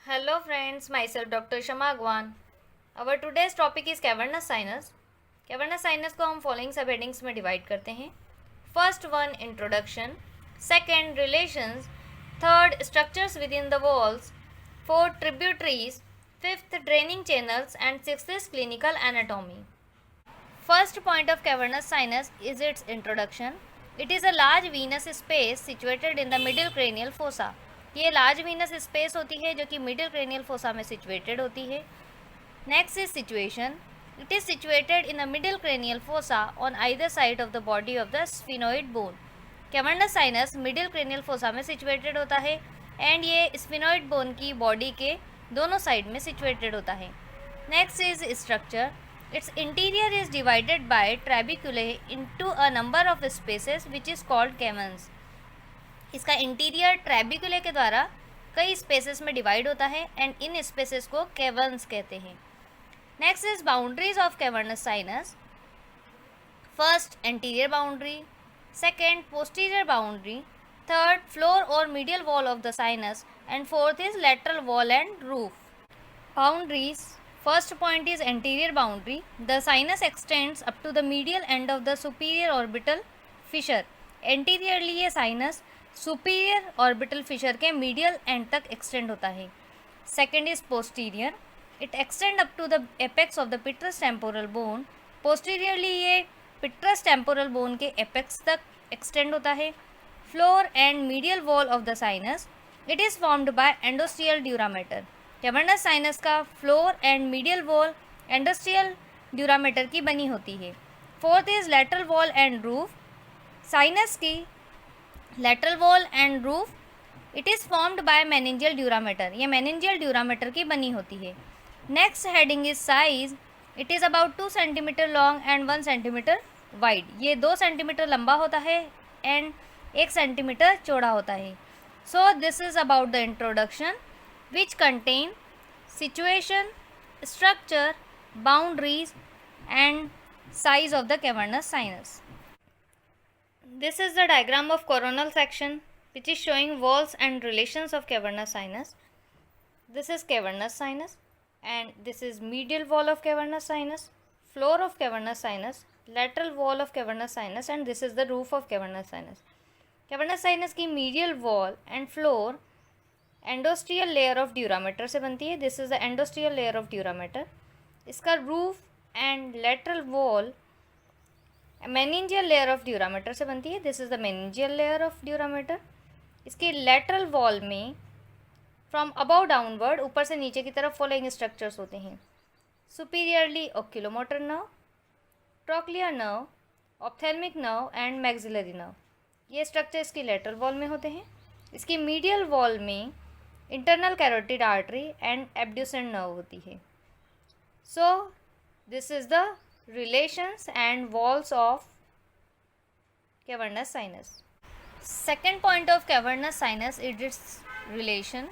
Hello friends, myself Dr. Shama Agwan. Our today's topic is cavernous sinus. Cavernous sinus को हम following सब headings में divide करते हैं. First one introduction, second relations, third structures with in the walls, fourth tributaries, fifth draining channels and sixth is clinical anatomy. First point of cavernous sinus is its introduction. It is a large venous space situated in the middle cranial fossa. ये large Venus space होती है जो कि middle cranial fossa में situated होती है. Next is situation. It is situated in the middle cranial fossa on either side of the body of the sphenoid bone. Cavernous sinus middle cranial fossa में situated होता है and ये sphenoid bone की body के दोनों side में situated होता है. Next is structure. Its interior is divided by trabeculae into a number of spaces which is called caverns. इसका इंटीरियर ट्रैबिकुले के द्वारा कई स्पेसेस में डिवाइड होता है एंड इन स्पेसेस को कैवर्न्स कहते हैं. Next is boundaries of cavernous sinus. First anterior boundary, second posterior boundary, third floor और medial wall of the sinus and fourth is lateral wall and roof. Boundaries. First point is anterior boundary. The sinus extends up to the medial end of the superior orbital fissure. Anteriorly ये sinus superior orbital fissure के medial end तक extend होता है. Second is posterior. It extend up to the apex of the petrous temporal bone. Posteriorly ये petrous temporal bone के apex तक extend होता है. Floor and medial wall of the sinus. It is formed by endosteal durameter. Cavernous sinus का floor and medial wall endosteal durameter की बनी होती है. Fourth is lateral wall and roof. Sinus की lateral wall and roof it is formed by meningeal durameter. ये meningeal durameter की बनी होती है. Next heading is size. It is about 2 centimetre long and 1 centimetre wide. ये 2 centimetre लंबा होता है एंड 1 सेंटीमीटर चौड़ा होता है. So this is about the introduction which contain situation, structure, boundaries and size of the cavernous sinus. This is the diagram of coronal section which is showing walls and relations of cavernous sinus. This is cavernous sinus and this is medial wall of cavernous sinus, floor of cavernous sinus, lateral wall of cavernous sinus and this is the roof of cavernous sinus. Cavernous sinus की medial wall and floor endosteal layer of durameter से बनती है. This is the endosteal layer of durameter. इसका roof and lateral wall meningeal layer of durameter से बनती है. This is the meningeal layer of durameter. इसकी lateral wall में from above downward ऊपर से नीचे की तरफ फॉलोइंग स्ट्रक्चर्स होते हैं. Superiorly oculomotor nerve, trochlear nerve, ophthalmic nerve and maxillary nerve. ये स्ट्रक्चर इसकी लेटरल वॉल में होते हैं. इसकी मीडियल वॉल में internal carotid artery and abducent nerve होती है. So this is the relations and walls of cavernous sinus. Second point of cavernous sinus is its relation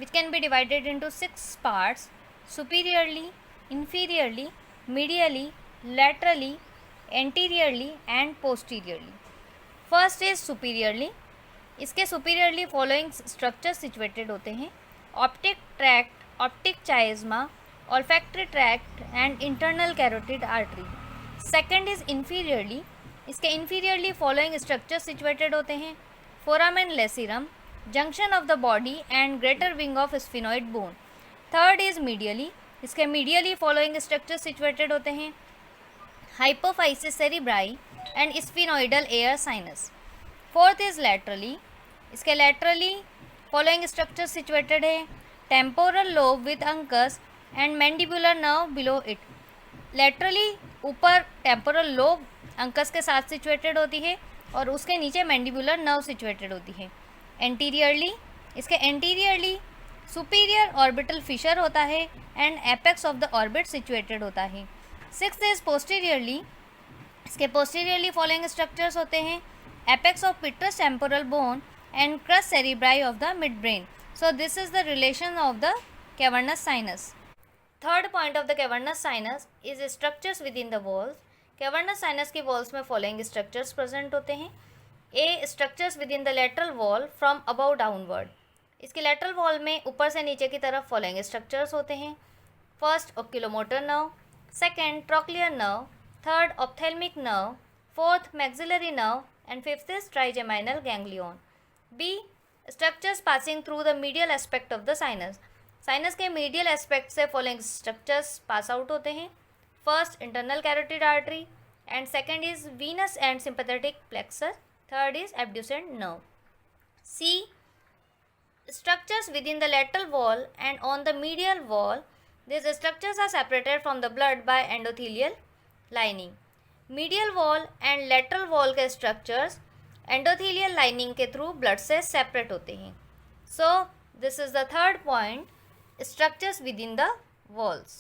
which can be divided into 6 parts. Superiorly, inferiorly, medially, laterally, anteriorly and posteriorly. First is superiorly. इसके superiorly following structure situated होते हैं. Optic tract, optic chiasma, olfactory tract and internal carotid artery. Second is inferiorly. इसके inferiorly following structure situated होते हैं. Foramen lacerum, junction of the body and greater wing of sphenoid bone. Third is medially. इसके medially following structure situated होते हैं. Hypophysis cerebri and sphenoidal air sinus. Fourth is laterally. इसके laterally following structure situated है. Temporal lobe with uncus and mandibular nerve below it. Laterally ऊपर temporal lobe uncus के साथ situated होती है और उसके नीचे मैंडिबुलर नर्व सिचुएटेड होती है. एंटीरियरली. इसके एंटीरियरली सुपीरियर ऑर्बिटल फिशर होता है and apex of the orbit situated होता है. Sixth is posteriorly. इसके पोस्टीरियरली फॉलोइंग स्ट्रक्चर्स होते हैं. apex of petrous temporal bone and crus cerebri of the midbrain. So this is the relation of the cavernous sinus. Third point of the cavernous sinus is structures within the walls. Cavernous sinus की walls में following structures present होते हैं. A. Structures within the lateral wall from above downward. इसके lateral wall में ऊपर से नीचे की तरफ फॉलोइंग स्ट्रक्चर्स होते हैं। First oculomotor nerve, second trochlear nerve, third ophthalmic nerve, fourth maxillary nerve and fifth is trigeminal ganglion. B structures passing through the medial aspect of the sinus, sinus के medial aspect से following structures pass out होते हैं। First internal carotid artery and second is venous and sympathetic plexus, third is abducent nerve. C. Structures within the lateral wall and on the medial wall. These structures are separated from the blood by endothelial lining. Medial wall and lateral wall के structures endothelial lining के through blood से separate होते हैं. So this is the third point, structures within the walls.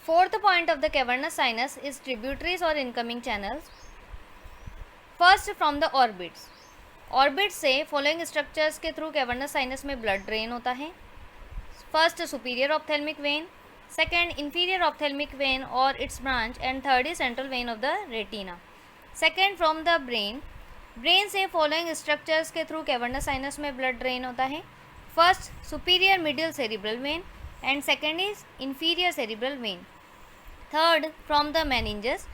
Fourth point of the cavernous sinus is tributaries or incoming channels. First from the orbits, orbit से following structures के through cavernous sinus में blood drain होता है। First superior ophthalmic vein, second inferior ophthalmic vein और its branch and third is central vein of the retina. Second from the brain, brain से following structures के through cavernous sinus में blood drain होता है। First superior middle cerebral vein and second is inferior cerebral vein. Third from the meninges,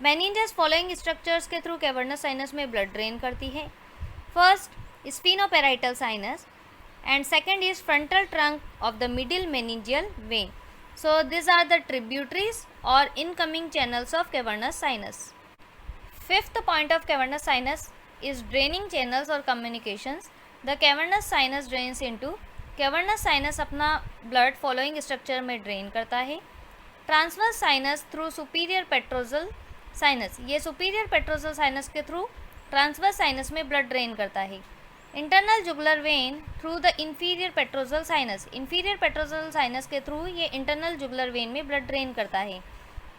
meninges following structures के through cavernous sinus में blood drain करती है। First sphenoparietal sinus and second is frontal trunk of the middle meningeal vein. So this are the tributaries और incoming channels of cavernous sinus. Fifth point of cavernous sinus is draining channels और communications. The cavernous sinus drains into, cavernous sinus अपना blood following structure में drain करता है। Transverse sinus through superior petrosal sinus, ये superior petrosal sinus के through transverse sinus में blood drain करता है। Internal jugular vein through the inferior petrosal sinus, inferior petrosal sinus के थ्रू ये इंटरनल जुगुलर वेन में ब्लड ड्रेन करता है।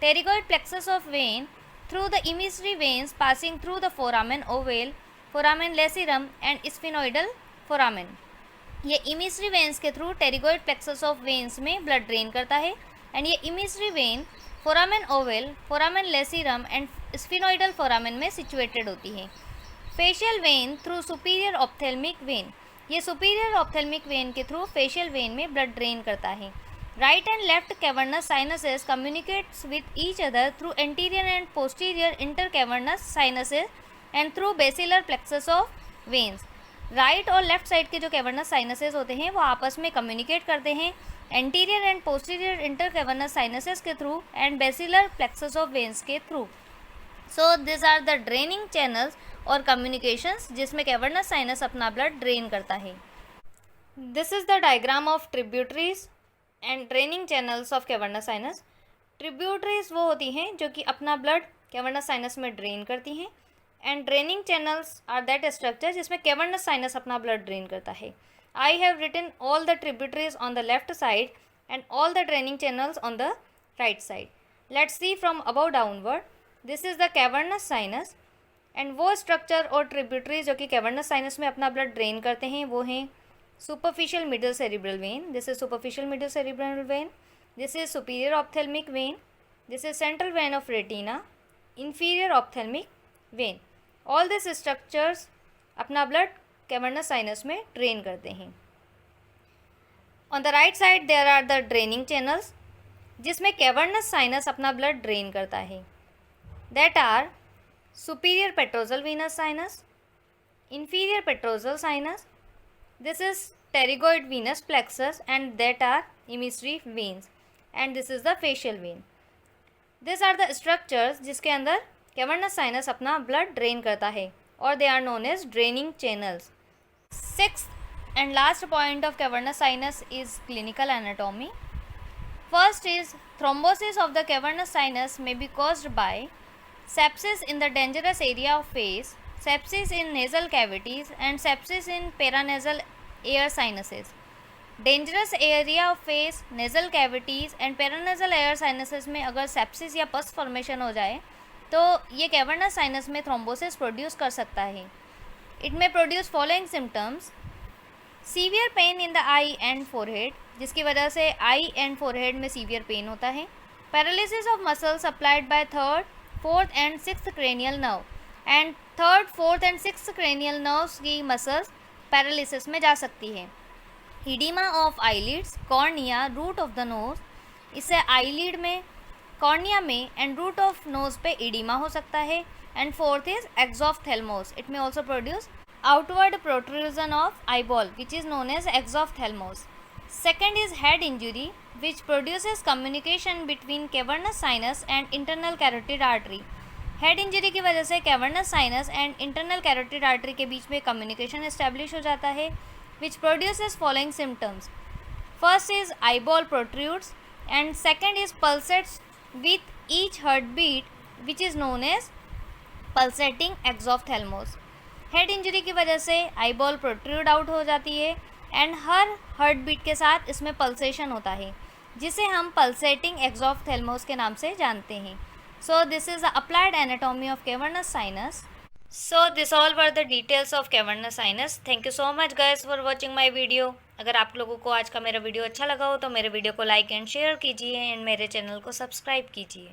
Pterygoid plexus of vein through the emissary veins passing through the foramen ovale, foramen lacerum and sphenoidal foramen, ये emissary veins के through pterygoid plexus of veins में blood drain करता है। And ये emissary when foramen ovale, foramen lacerum and sphenoidal foramen में situated होती है। Facial vein through superior ophthalmic vein, ये सुपीरियर ऑप्थेल्मिक वेन के थ्रू फेशियल वेन में ब्लड ड्रेन करता है। Right and left cavernous sinuses communicates with each other through anterior and posterior intercavernous sinuses and through basilar plexus of veins. Right और left side के जो cavernous sinuses होते हैं वो आपस में कम्युनिकेट करते हैं anterior and posterior intercavernous sinuses के through and basilar plexus of veins के through. So this are the draining channels और कम्युनिकेशंस जिसमें कैवर्नस साइनस अपना ब्लड ड्रेन करता है। This is the diagram of tributaries and draining channels of cavernous sinus. Tributaries वो होती हैं जो कि अपना ब्लड कैवर्नस साइनस में ड्रेन करती हैं and draining channels are that structure जिसमें कैवर्नस साइनस अपना ब्लड ड्रेन करता है। I have written all the tributaries on the left side and all the draining channels on the right side. Let's see from above downward. This is the cavernous sinus and वो structure और tributaries जो कि cavernous sinus में अपना blood drain करते हैं वो हैं superficial middle cerebral vein. This is superficial middle cerebral vein. This is superior ophthalmic vein. This is central vein of retina. Inferior ophthalmic vein. All these structures अपना blood cavernous sinus में drain करते हैं। On the right side there are the draining channels जिसमें cavernous sinus अपना blood drain करता है। That are superior petrosal venous sinus, inferior petrosal sinus, this is pterygoid venous plexus and that are emissary veins and this is the facial vein. This are the structures जिसके अंदर cavernous sinus अपना blood drain करता है और they are known as draining channels. Sixth and last point of cavernous sinus is clinical anatomy. First is thrombosis of the cavernous sinus may be caused by sepsis in the dangerous area of face, sepsis in nasal cavities and sepsis in paranasal air sinuses. Dangerous area of face, nasal cavities and paranasal air sinuses में अगर sepsis या pus formation हो जाए तो ये cavernous sinus में thrombosis produce कर सकता है। It may produce following symptoms: severe pain in the eye and forehead, जिसकी वजह से आई एंड forehead में severe pain होता है। Paralysis of muscles supplied by third, fourth and sixth cranial nerve, and third, fourth and sixth cranial nerves की muscles paralysis में जा सकती है। Oedema of eyelids, cornea, root of the nose, इससे eyelid में, cornea में एंड रूट ऑफ नोज पे oedema हो सकता है. And fourth is exophthalmos, it may also produce outward protrusion of eyeball which is known as exophthalmos. Second is head injury which produces communication between cavernous sinus and internal carotid artery. Head injury की वजह से cavernous sinus and internal carotid artery के बीच में communication establish हो जाता है which produces following symptoms. First is eyeball protrudes and second is pulsates with each heartbeat which is known as pulsating exophthalmos. Head injury की वजह से eyeball protrude out हो जाती है एंड हर हार्ट बीट के साथ इसमें pulsation होता है जिसे हम पल्सेटिंग एक्सॉफ्थेल्मोस के नाम से जानते हैं. सो this is the applied anatomy of cavernous sinus. So this all were the details of cavernous sinus. Thank you so much guys for watching my video. अगर आप लोगों को आज का मेरा वीडियो अच्छा लगा हो तो मेरे वीडियो को लाइक एंड शेयर कीजिए एंड मेरे चैनल को सब्सक्राइब कीजिए.